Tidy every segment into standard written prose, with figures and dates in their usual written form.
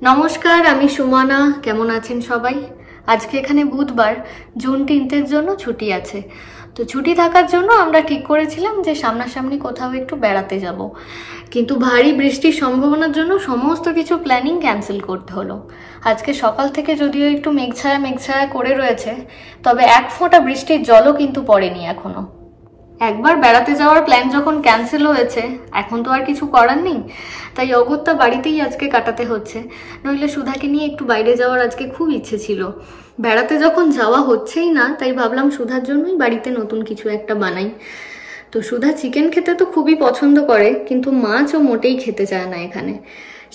নমস্কার, আমি সুমনা। কেমন আছেন সবাই? আজকে এখানে বুধবার, জুন 3 জন্য ছুটি আছে। তো ছুটি থাকার জন্য আমরা ঠিক করেছিলাম যে সামনাসামনি কোথাও একটু বেড়াতে যাব, কিন্তু ভারী বৃষ্টির সম্ভাবনার জন্য সমস্ত কিছু প্ল্যানিং ক্যান্সেল করতে হলো। আজকে সকাল থেকে যদিও একটু মেঘছায়া করে রয়েছে, তবে এক ফোঁটা বৃষ্টির জলও কিন্তু পড়েনি এখনো। একবার বেড়াতে যাওয়ার প্ল্যান যখন ক্যান্সেল হয়েছে, এখন তো আর কিছু করার নেই, তাই অগত্যা বাড়িতেই আজকে কাটাতে হচ্ছে। নইলে সুধাকে নিয়ে একটু বাইরে যাওয়ার আজকে খুব ইচ্ছে ছিল। বেড়াতে যখন যাওয়া হচ্ছেই না, তাই ভাবলাম সুধার জন্যই বাড়িতে নতুন কিছু একটা বানাই। তো সুধা চিকেন খেতে তো খুবই পছন্দ করে, কিন্তু মাছও মোটেই খেতে চায় না এখানে।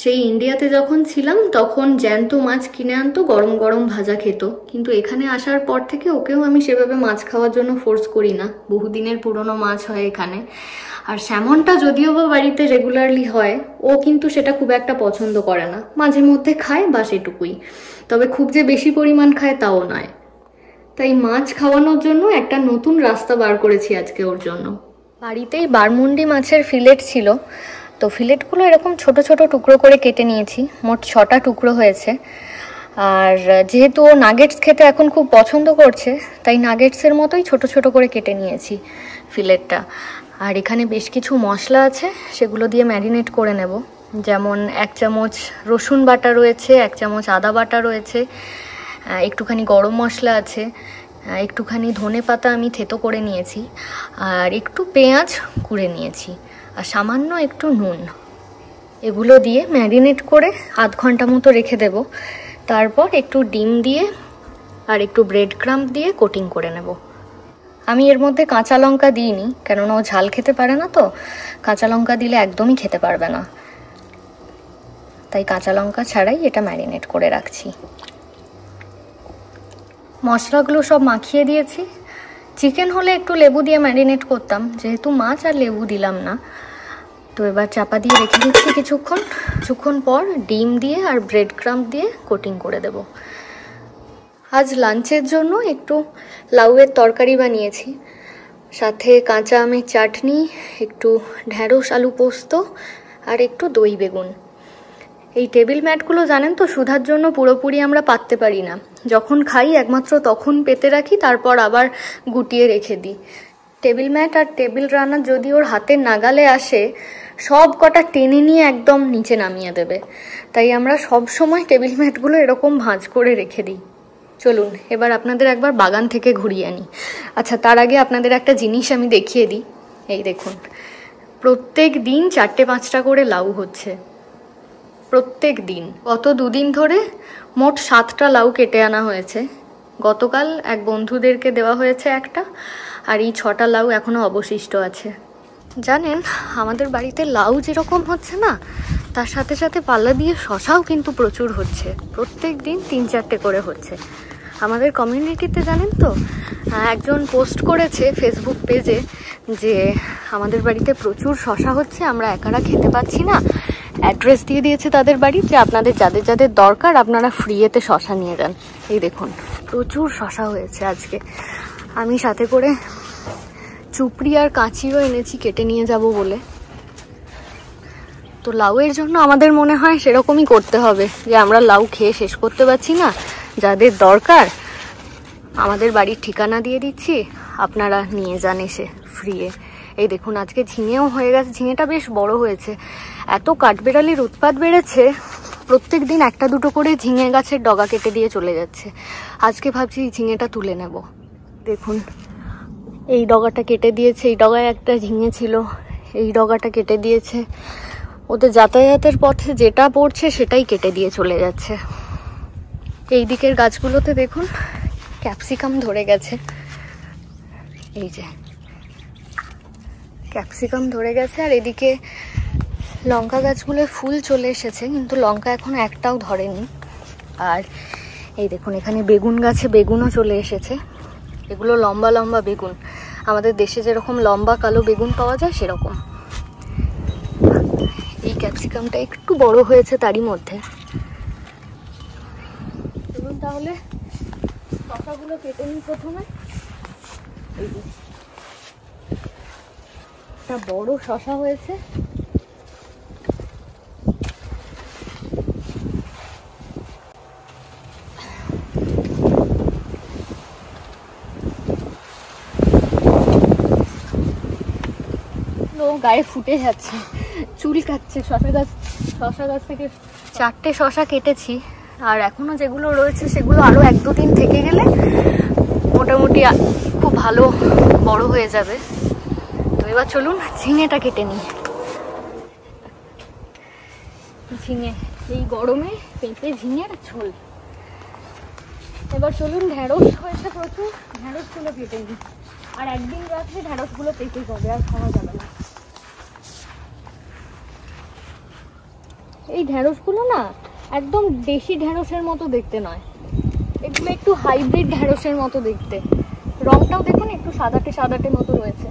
সেই ইন্ডিয়াতে যখন ছিলাম তখন জ্যান্ত মাছ কিনে আনতো, গরম গরম ভাজা খেত, কিন্তু এখানে আসার পর থেকে ওকেও আমি সেভাবে মাছ খাওয়ার জন্য ফোর্স করি না। বহুদিনের পুরনো মাছ হয় এখানে। আর স্যামনটা যদিও বা বাড়িতে রেগুলারলি হয়, ও কিন্তু সেটা খুব একটা পছন্দ করে না। মাঝে মধ্যে খায়, বা সেটুকুই। তবে খুব যে বেশি পরিমাণ খায় তাও নয়। তাই মাছ খাওয়ানোর জন্য একটা নতুন রাস্তা বার করেছি আজকে ওর জন্য। বাড়িতেই বারমুন্ডি মাছের ফিলেট ছিল, তো ফিলেটগুলো এরকম ছোট ছোট টুকরো করে কেটে নিয়েছি। মোট 6টা টুকরো হয়েছে। আর যেহেতু ও নাগেটস খেতে এখন খুব পছন্দ করছে, তাই নাগেটসের মতোই ছোট ছোট করে কেটে নিয়েছি ফিলেটটা। আর এখানে বেশ কিছু মশলা আছে, সেগুলো দিয়ে ম্যারিনেট করে নেব। যেমন 1 চামচ রসুন বাটা রয়েছে, 1 চামচ আদা বাটা রয়েছে, একটুখানি গরম মশলা আছে, একটুখানি ধনে পাতা আমি থেতো করে নিয়েছি, আর একটু পেঁয়াজ কুড়ে নিয়েছি, আর সামান্য একটু নুন। এগুলো দিয়ে ম্যারিনেট করে আধ ঘন্টা মতো রেখে দেব। তারপর একটু ডিম দিয়ে আর একটু ব্রেড ক্রাম্ব দিয়ে কোটিং করে নেব। আমি এর মধ্যে কাঁচা লঙ্কা দিইনি, কেননা ও ঝাল খেতে পারে না, তো কাঁচা লঙ্কা দিলে একদমই খেতে পারবে না। তাই কাঁচা লঙ্কা ছাড়াই এটা ম্যারিনেট করে রাখছি। মশলাগুলো সব মাখিয়ে দিয়েছি। চিকেন হলে একটু লেবু দিয়ে ম্যারিনেট করতাম, যেহেতু মাছ আর লেবু দিলাম না। তো এবার চাপা দিয়ে রেখে দিচ্ছি কিছুক্ষণ পর ডিম দিয়ে আর ব্রেড ক্রাম্ব দিয়ে কোটিং করে দেব। আজ লাঞ্চের জন্য একটু লাউয়ের তরকারি বানিয়েছি, সাথে কাঁচা আমের চাটনি, একটু ঢ্যাঁড়স আলু পোস্ত আর একটু দই বেগুন। এই টেবিল ম্যাটগুলো জানেন তো, সুধার জন্য পুরোপুরি আমরা পাততে পারি না। যখন খাই একমাত্র তখন পেতে রাখি, তারপর আবার গুটিয়ে রেখে দিই। টেবিল ম্যাট আর টেবিল রানার যদি ওর হাতের নাগালে আসে, সব কটা টেনে নিয়ে একদম নিচে নামিয়ে দেবে। তাই আমরা সব সময় টেবিল ম্যাটগুলো এরকম ভাঁজ করে রেখে দিই। চলুন এবার আপনাদের একবার বাগান থেকে ঘুরিয়ে আনি। আচ্ছা, তার আগে আপনাদের একটা জিনিস আমি দেখিয়ে দিই। এই দেখুন, প্রত্যেক দিন 4-5টা করে লাউ হচ্ছে, প্রত্যেক দিন। গত 2 দিন ধরে মোট 7টা লাউ কেটে আনা হয়েছে। গতকাল এক বন্ধুদেরকে দেওয়া হয়েছে একটা, আর এই 6টা লাউ এখনো অবশিষ্ট আছে। জানেন, আমাদের বাড়িতে লাউ যেরকম হচ্ছে না, তার সাথে সাথে পাল্লা দিয়ে শশাও কিন্তু প্রচুর হচ্ছে। প্রত্যেক দিন 3-4টে করে হচ্ছে। আমাদের কমিউনিটিতে জানেন তো, একজন পোস্ট করেছে ফেসবুক পেজে যে আমাদের বাড়িতে প্রচুর শশা হচ্ছে, আমরা একারা খেতে পাচ্ছি না। অ্যাড্রেস দিয়ে দিয়েছে তাদের বাড়ি, যে আপনাদের যাদের যাদের দরকার আপনারা ফ্রিতে শশা নিয়ে যান। এই দেখুন, প্রচুর শশা হয়েছে আজকে। আমি সাথে করে চুপড়ি আর কাঁচিও এনেছি কেটে নিয়ে যাব বলে। তো লাউয়ের জন্য আমাদের মনে হয় সেরকমই করতে হবে, যে আমরা লাউ খেয়ে শেষ করতে পারছি না, যাদের দরকার আমাদের বাড়ির ঠিকানা দিয়ে দিচ্ছি, আপনারা নিয়ে যান এসে ফ্রিয়ে। এই দেখুন, আজকে ঝিঙেও হয়ে গেছে। ঝিঙেটা বেশ বড় হয়েছে। এত কাঠবেড়ালির উৎপাত বেড়েছে, প্রত্যেক দিন 1-2 করে ঝিঙে গাছের ডগা কেটে দিয়ে চলে যাচ্ছে। আজকে ভাবছি ঝিঙেটা তুলে নেব। দেখুন, এই ডগাটা কেটে দিয়েছে, এই ডগায় একটা ঝিঙে ছিল, এই ডগাটা কেটে দিয়েছে। ওদের যাতায়াতের পথে যেটা পড়ছে সেটাই কেটে দিয়ে চলে যাচ্ছে। এই দিকের গাছগুলোতে দেখুন ক্যাপসিকাম ধরে গেছে। এই যে ক্যাপসিকাম ধরে গেছে। আর এদিকে লঙ্কা গাছগুলোর ফুল চলে এসেছে, কিন্তু লঙ্কা এখন একটাও ধরেনি। আর এই দেখুন, এখানে বেগুন গাছে বেগুনও চলে এসেছে। এগুলো লম্বা লম্বা বেগুন, আমাদের দেশে যেরকম লম্বা কালো বেগুন পাওয়া যায় সেরকম। এই ক্যাপসিকামটা একটু বড় হয়েছে তারই মধ্যে। দেখুন, তাহলে শসাগুলো কেটে নিই প্রথমে। এই যে একটা বড় শসা হয়েছে, পুরো গায়ে ফুটে যাচ্ছে, চুল কাটছে। শশা গাছ থেকে 4টে শশা কেটেছি, আর এখনো যেগুলো রয়েছে সেগুলো আরো 1-2 দিন থেকে গেলে মোটামুটি খুব ভালো বড় হয়ে যাবে। তো এবার চলুন ঝিঙেটা কেটে নিই। ঝিঙে, এই গরমে পেঁপে ঝিঙের ঝোল। এবার চলুন, ঢেঁড়স হয়েছে প্রচুর, ঢেঁড়সগুলো কেটে নিই। আর একদিন রাত্রে ঢেঁড়সগুলো পেকে যাবে, আর খাওয়া যাবে না। এই ঢেঁড়সগুলো না একদম দেশি ঢেঁড়সের মতো দেখতে নয়, এগুলো একটু হাইব্রিড ঢেঁড়সের মতো দেখতে। রংটাও দেখুন একটু সাদাটে সাদাটে মতো রয়েছে।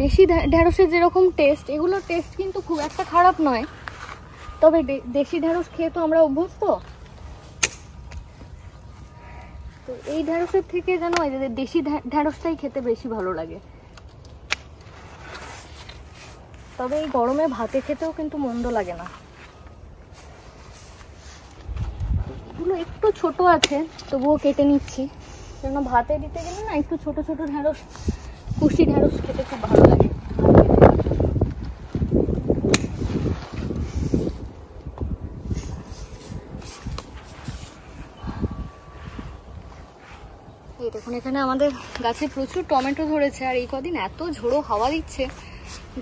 দেশি ঢেঁড়সের যেরকম টেস্ট, এগুলোর টেস্ট কিন্তু খুব একটা খারাপ নয়, তবে দেশি ঢেঁড়স খেয়ে তো আমরা অভ্যস্ত। তো এই ঢেঁড়সের থেকে যেন দেশি ঢেঁড়সটাই খেতে বেশি ভালো লাগে। তবে এই গরমে ভাতে খেতেও কিন্তু মন্দ লাগে না। এগুলো একটু ছোট আছে, তবুও কেটে নিচ্ছি, কেন ভাতে দিতে গেলে না একটু ছোট ছোট ঢেঁড়স, কুশি ঢেঁড়স খেতে খুব ভালো লাগে। এই দেখুন, এখানে আমাদের গাছে প্রচুর টমেটো ধরেছে, আর এই কদিন এত ঝোড়ো হাওয়া দিচ্ছে,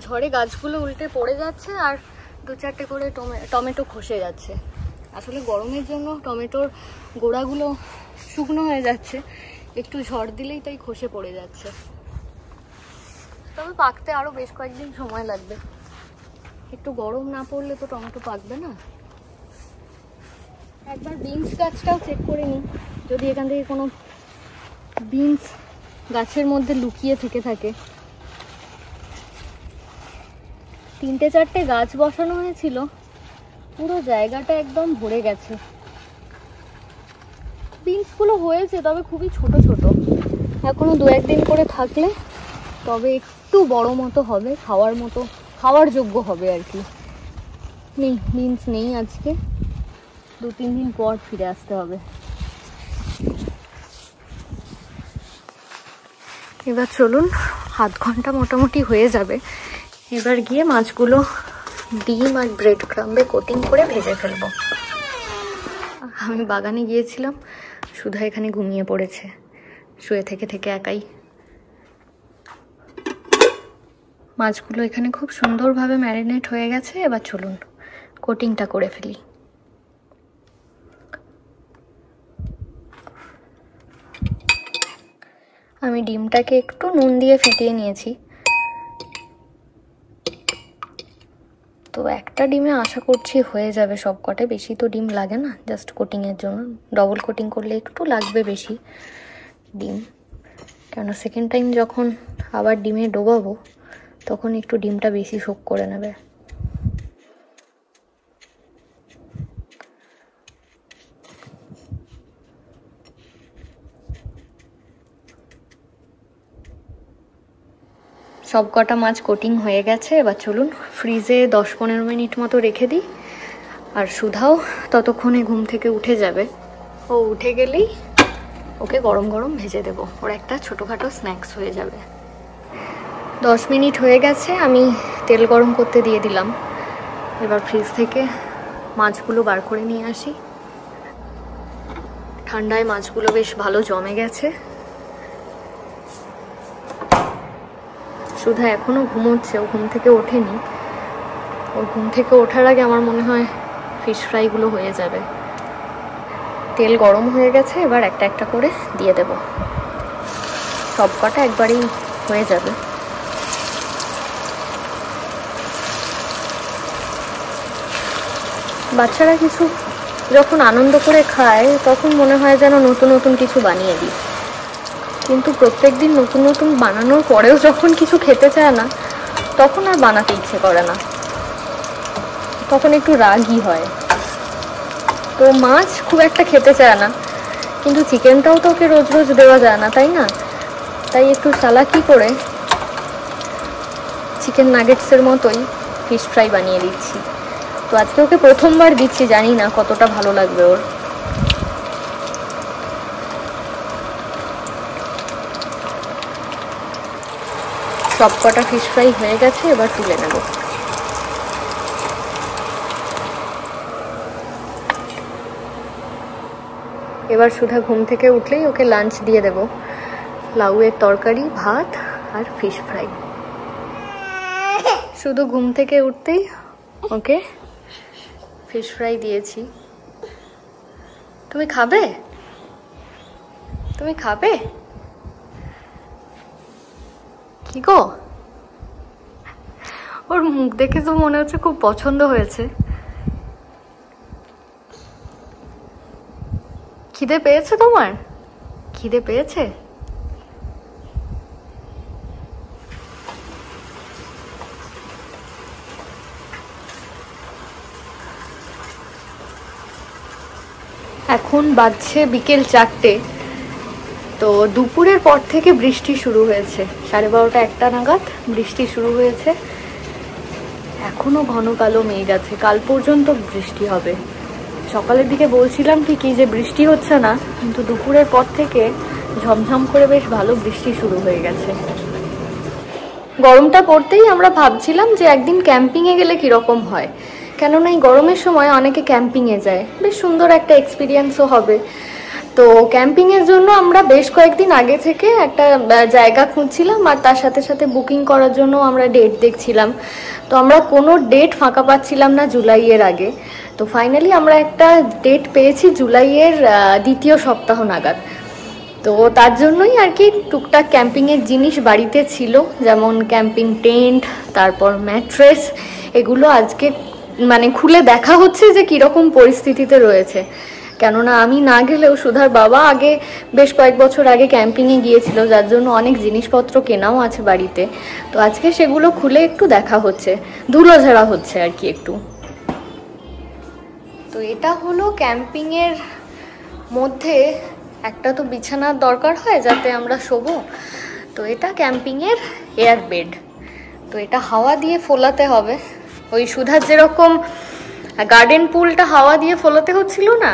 ঝড়ে গাছগুলো উল্টে পড়ে যাচ্ছে, আর 2-4টে করে টমেটো খসে যাচ্ছে। আসলে গরমের জন্য টমেটোর গোড়াগুলো শুকনো হয়ে যাচ্ছে, একটু ঝড় দিলেই তাই খসে পড়ে যাচ্ছে। তবে পাকতে আরো বেশ কয়েকদিন সময় লাগবে, একটু গরম না পড়লে তো টমেটো পাকবে না। একবার বিনস গাছটাও চেক করে নিই, যদি এখান থেকে কোনো বিনস গাছের মধ্যে লুকিয়ে থেকে থাকে। 3-4টে গাছ বসানো হয়েছিল, পুরো জায়গাটা একদম ভরে গেছে। বিনসগুলো হয়েছে, তবে খুবই ছোট ছোট, এখনো 2-1 দিন করে থাকলে তবে একটু বড় মতো হবে, খাওয়ার যোগ্য হবে আর কি। নেই, বিনস নেই আজকে, 2-3 দিন পর ফিরে আসতে হবে। এবার চলুন, 0.5 ঘন্টা মোটামুটি হয়ে যাবে। এবার গিয়ে মাছগুলো ডিম আর ব্রেড ক্রাম্বে কোটিং করে ভেজে ফেলবো। আমি বাগানে গিয়েছিলাম, সুধা এখানে ঘুমিয়ে পড়েছে শুয়ে থেকে থেকে একাই। মাছগুলো এখানে খুব সুন্দরভাবে ম্যারিনেট হয়ে গেছে। এবার চলুন কোটিংটা করে ফেলি। আমি ডিমটাকে একটু নুন দিয়ে ফেটিয়ে নিয়েছি, তো একটা ডিমে আশা করছি হয়ে যাবে সবকটা, বেশি তো ডিম লাগে না জাস্ট কোটিংয়ের জন্য। ডবল কোটিং করলে একটু লাগবে বেশি ডিম, কেন সেকেন্ড টাইম যখন আবার ডিমে ডোবাবো তখন একটু ডিমটা বেশি শোক করে নেবে। সব কটা মাছ কোটিং হয়ে গেছে। এবার চলুন ফ্রিজে 10-15 মিনিট মতো রেখে দিই, আর সুধাও ততক্ষণে ঘুম থেকে উঠে যাবে। ও উঠে গেলেই ওকে গরম গরম ভেজে দেবো, ওর একটা ছোটোখাটো স্ন্যাক্স হয়ে যাবে। 10 মিনিট হয়ে গেছে, আমি তেল গরম করতে দিয়ে দিলাম। এবার ফ্রিজ থেকে মাছগুলো বার করে নিয়ে আসি। ঠান্ডায় মাছগুলো বেশ ভালো জমে গেছে। সুধা এখনো ঘুমোচ্ছে, ও ঘুম থেকে ওঠেনি। ওর ঘুম থেকে ওঠার আগে আমার মনে হয় ফিশ ফ্রাইগুলো হয়ে যাবে। তেল গরম হয়ে গেছে, এবার একটা একটা করে দিয়ে দেব। সব কটা একবারেই হয়ে যাবে। বাচ্চারা কিছু যখন আনন্দ করে খায় তখন মনে হয় যেন নতুন নতুন কিছু বানিয়ে দিই, কিন্তু প্রত্যেকদিন নতুন নতুন বানানোর পরেও যখন কিছু খেতে চায় না তখন আর বানাতে ইচ্ছে করে না, তখন একটু রাগই হয়। তো মাছ খুব একটা খেতে চায় না, কিন্তু চিকেনটাও তো ওকে রোজ রোজ দেওয়া যায় না, তাই না? তাই একটু চালাকি করে চিকেন নাগেটসের মতোই ফিশ ফ্রাই বানিয়ে দিচ্ছি। তো আজকে ওকে প্রথমবার দিচ্ছি, জানি না কতটা ভালো লাগবে ওর। সব কটা ফিশ ফ্রাই হয়ে গেছে, এবার তুলে নেব। এবার সুধা ঘুম থেকে উঠলেই ওকে লাঞ্চ দিয়ে দেব, লাউয়ের তরকারি, ভাত আর ফিশ ফ্রাই। শুধু ঘুম থেকে উঠতেই ওকে ফিশ ফ্রাই দিয়েছি। তুমি খাবে? তুমি খাবে? কি গো, ওর মুখ দেখে তো মনে হচ্ছে খুব পছন্দ হয়েছে। খিদে পেয়েছে তোমার? খিদে পেয়েছে? এখন বাজছে বিকেল 4টে। তো দুপুরের পর থেকে বৃষ্টি শুরু হয়েছে, 12:30 1টা নাগাদ বৃষ্টি শুরু হয়েছে। এখনো ঘন কালো মেঘ আছে, কাল পর্যন্ত বৃষ্টি হবে। সকালের দিকে বলছিলাম ঠিকই যে বৃষ্টি হচ্ছে না, কিন্তু দুপুরের পর থেকে ঝমঝম করে বেশ ভালো বৃষ্টি শুরু হয়ে গেছে। গরমটা পড়তেই আমরা ভাবছিলাম যে একদিন ক্যাম্পিংয়ে গেলে কীরকম হয়, কেননা এই গরমের সময় অনেকে ক্যাম্পিংয়ে যায়, বেশ সুন্দর একটা এক্সপিরিয়েন্সও হবে। তো ক্যাম্পিংয়ের জন্য আমরা বেশ কয়েকদিন আগে থেকে একটা জায়গা খুঁজছিলাম, আর তার সাথে সাথে বুকিং করার জন্য আমরা ডেট দেখছিলাম। তো আমরা কোনো ডেট ফাঁকা পাচ্ছিলাম না জুলাইয়ের আগে। তো ফাইনালি আমরা একটা ডেট পেয়েছি জুলাইয়ের 2য় সপ্তাহ নাগাদ। তো তার জন্যই আর কি টুকটাক ক্যাম্পিংয়ের জিনিস বাড়িতে ছিল, যেমন ক্যাম্পিং টেন্ট, তারপর ম্যাট্রেস, এগুলো আজকে মানে খুলে দেখা হচ্ছে যে কীরকম পরিস্থিতিতে রয়েছে। কেননা আমি না গেলেও সুধার বাবা আগে বেশ কয়েক বছর আগে ক্যাম্পিংয়ে গিয়েছিল, যার জন্য অনেক জিনিসপত্র কেনাও আছে বাড়িতে। তো আজকে সেগুলো খুলে একটু দেখা হচ্ছে, ধুলো ঝাড়া হচ্ছে আর কি একটু। তো এটা হলো ক্যাম্পিংয়ের মধ্যে একটা তো বিছানার দরকার হয় যাতে আমরা শোবো। তো এটা ক্যাম্পিংয়ের এয়ার বেড। তো এটা হাওয়া দিয়ে ফোলাতে হবে, ওই সুধার যেরকম গার্ডেন পুলটা হাওয়া দিয়ে ফোলাতে হচ্ছিল না,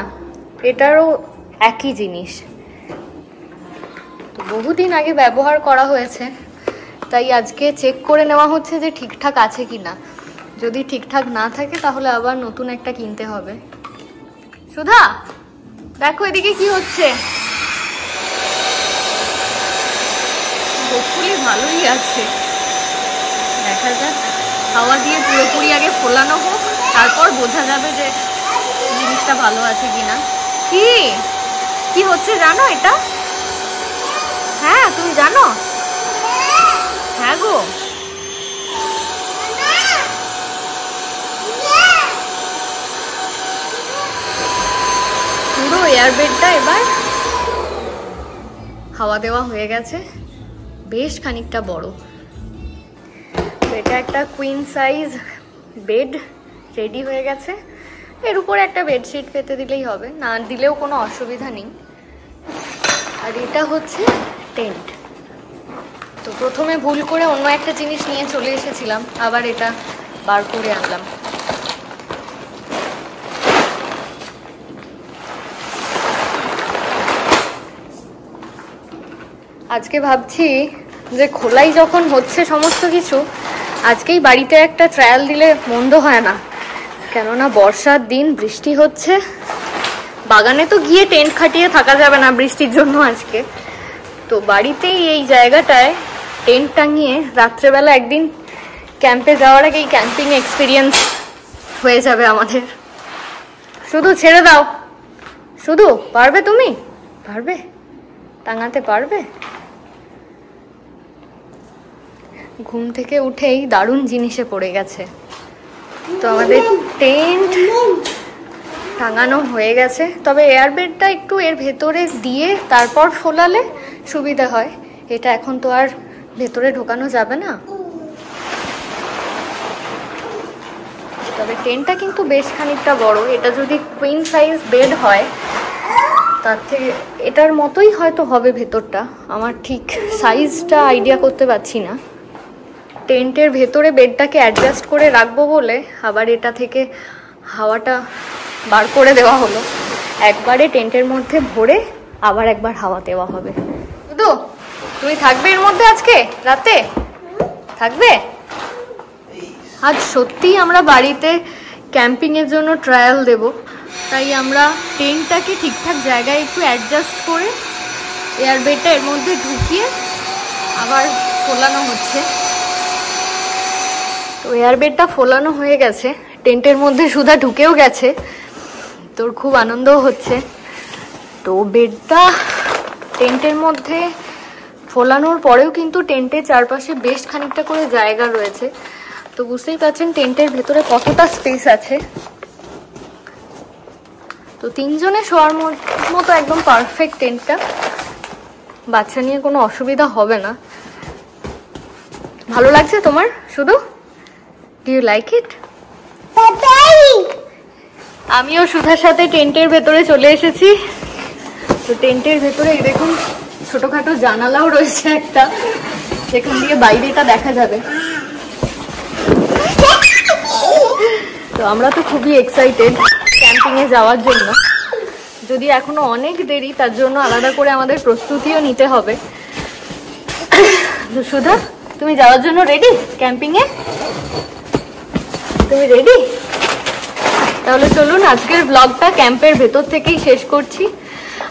এটারও একই জিনিস। তো বহুদিন আগে ব্যবহার করা হয়েছে, তাই আজকে চেক করে নেওয়া হচ্ছে যে ঠিকঠাক আছে কিনা। যদি ঠিকঠাক না থাকে তাহলে আবার নতুন একটা কিনতে হবে। সুধা দেখো এদিকে কি হচ্ছে। হোপফুলি ভালোই আছে, দেখা যাক। হাওয়া দিয়ে পুরোপুরি আগে ফোলানো হোক, তারপর বোঝা যাবে যে জিনিসটা ভালো আছে কিনা। কি কি হচ্ছে জানো এটা? হ্যাঁ তুমি জানো? হ্যাঁ গো, পুরো এয়ারবেডটা এবার হাওয়া দেওয়া হয়ে গেছে, বেশ খানিকটা বড়। এটা একটা কুইন সাইজ বেড রেডি হয়ে গেছে। এর উপরে একটা বেডশিট পেতে দিলেই হবে, না দিলেও কোনো অসুবিধা নেই। আর এটা হচ্ছে টেন্ট। তো প্রথমে ভুল করে অন্য একটা জিনিস নিয়ে চলে এসেছিলাম, আবার এটা বার করে আনলাম। আজকে ভাবছি যে খোলাই যখন হচ্ছে সমস্ত কিছু, আজকেই বাড়িতে একটা ট্রায়াল দিলে মন্দ হয় না। কেননা বর্ষার দিন, বৃষ্টি হচ্ছে, বাগানে তো গিয়ে টেন্ট খাটিয়ে থাকা যাবে না বৃষ্টির জন্য আজকে। তো বাড়িতেই এই জায়গাটায় টেন্ট টাঙিয়ে রাত্রেবেলা একদিন ক্যাম্পে যাওয়ার আগে এই ক্যাম্পিং এক্সপিরিয়েন্স হয়ে যাবে আমাদের। শুধু ছেড়ে দাও, শুধু পারবে? তুমি পারবে? টাঙাতে পারবে? ঘুম থেকে উঠেই দারুণ জিনিসে পড়ে গেছে। তো আমাদের টেন্ট টাঙানো হয়ে গেছে, তবে এয়ারবেডটা একটু এর ভেতরে দিয়ে তারপর ফোলালে সুবিধা হয়। এটা এখন তো আর ভেতরে ঢোকানো যাবে না। তবে টেন্টটা কিন্তু বেশ খানিকটা বড়। এটা যদি কুইন সাইজ বেড হয় তার থেকে এটার মতোই হয়তো হবে ভেতরটা, আমার ঠিক সাইজটা আইডিয়া করতে পারছি না। টেন্টের ভেতরে বেডটাকে অ্যাডজাস্ট করে রাখবো বলে আবার এটা থেকে হাওয়াটা বার করে দেওয়া হলো। একবারে টেন্টের মধ্যে ভরে আবার একবার হাওয়া দেওয়া হবে। শুধু তুমি থাকবে এর মধ্যে আজকে রাতে? থাকবে? আজ সত্যি আমরা বাড়িতে ক্যাম্পিং এর জন্য ট্রায়াল দেব, তাই আমরা টেন্টটাকে ঠিকঠাক জায়গায় একটু অ্যাডজাস্ট করে এয়ার বেডটা এর মধ্যে ঢুকিয়ে আবার ফোলানো হচ্ছে। তো এয়ার বেডটা ফোলানো হয়ে গেছে, টেন্টের মধ্যে সুধা ঢুকেও গেছে, তোর খুব আনন্দও হচ্ছে। তো বেডটা টেন্টের মধ্যে ফোলানোর পরেও কিন্তু টেন্টের চারপাশে বেশ খানিকটা করে জায়গা রয়েছে। তো বুঝতেই পারছেন টেন্টের ভেতরে কতটা স্পেস আছে। তো তিনজনে শোয়ার মতো একদম পারফেক্ট টেন্টটা, বাচ্চা নিয়ে কোনো অসুবিধা হবে না। ভালো লাগছে তোমার শুধু? Do you like it? আমিও সুধার সাথে টেন্টের ভেতরে চলে এসেছি। তো টেন্টের ভেতরে দেখুন ছোটখাটো জানালাও রয়েছে একটা, যেখান দিয়ে বাইরেটা দেখা যাবে। তো আমরা তো খুবই এক্সাইটেড ক্যাম্পিং এ যাওয়ার জন্য, যদি এখনো অনেক দেরি, তার জন্য আলাদা করে আমাদের প্রস্তুতিও নিতে হবে। তো সুধা, তুমি যাওয়ার জন্য রেডি ক্যাম্পিং এ? তুমি রেডি? তাহলে চলুন আজকের ব্লগটা ক্যাম্পের ভেতর থেকেই শেষ করছি।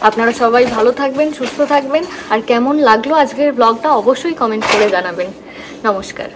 আপনারা সবাই ভালো থাকবেন, সুস্থ থাকবেন, আর কেমন লাগলো আজকের ব্লগটা অবশ্যই কমেন্ট করে জানাবেন। নমস্কার।